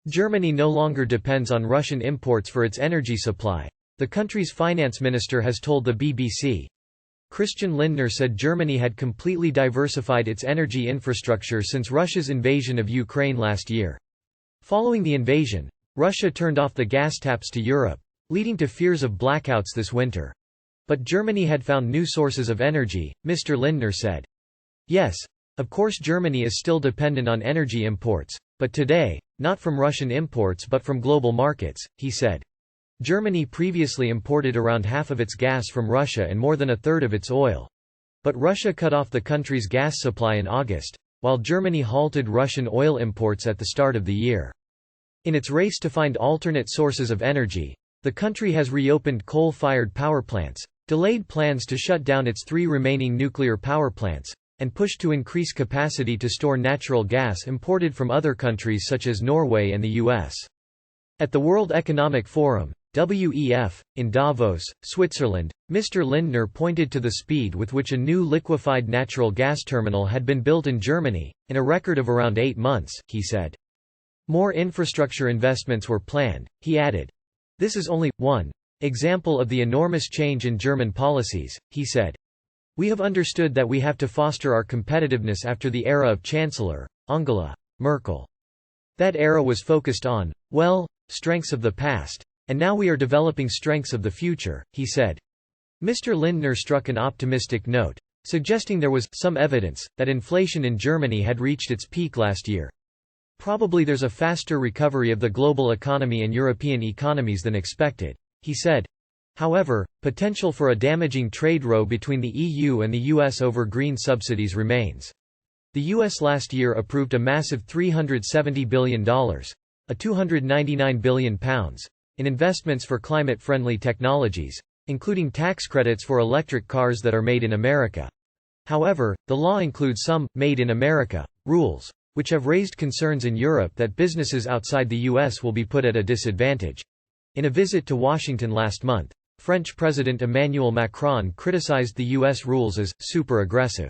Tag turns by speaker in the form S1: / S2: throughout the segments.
S1: Germany no longer depends on Russian imports for its energy supply, the country's finance minister has told the BBC. Christian Lindner said Germany had completely diversified its energy infrastructure since Russia's invasion of Ukraine last year. Following the invasion, Russia turned off the gas taps to Europe, leading to fears of blackouts this winter. But Germany had found new sources of energy, Mr. Lindner said. Yes, of course Germany is still dependent on energy imports, but today, not from Russian imports but from global markets, he said. Germany previously imported around half of its gas from Russia and more than a third of its oil. But Russia cut off the country's gas supply in August, while Germany halted Russian oil imports at the start of the year. In its race to find alternate sources of energy, the country has reopened coal-fired power plants, delayed plans to shut down its 3 remaining nuclear power plants, and pushed to increase capacity to store natural gas imported from other countries such as Norway and the US. At the World Economic Forum, WEF, in Davos, Switzerland, Mr. Lindner pointed to the speed with which a new liquefied natural gas terminal had been built in Germany, in a record of around 8 months, he said. More infrastructure investments were planned, he added. This is only one example of the enormous change in German policies, he said. We have understood that we have to foster our competitiveness after the era of Chancellor Angela Merkel. That era was focused on, well, strengths of the past, and now we are developing strengths of the future, he said. Mr. Lindner struck an optimistic note, suggesting there was some evidence that inflation in Germany had reached its peak last year. Probably there's a faster recovery of the global economy and European economies than expected, he said. However, potential for a damaging trade row between the EU and the US over green subsidies remains. The US last year approved a massive $370 billion, a £299 billion, in investments for climate-friendly technologies, including tax credits for electric cars that are made in America. However, the law includes some "Made in America" rules, which have raised concerns in Europe that businesses outside the US will be put at a disadvantage. In a visit to Washington last month, French President Emmanuel Macron criticized the US rules as super aggressive.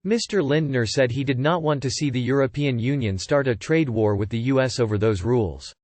S1: Mr. Lindner said he did not want to see the European Union start a trade war with the US over those rules.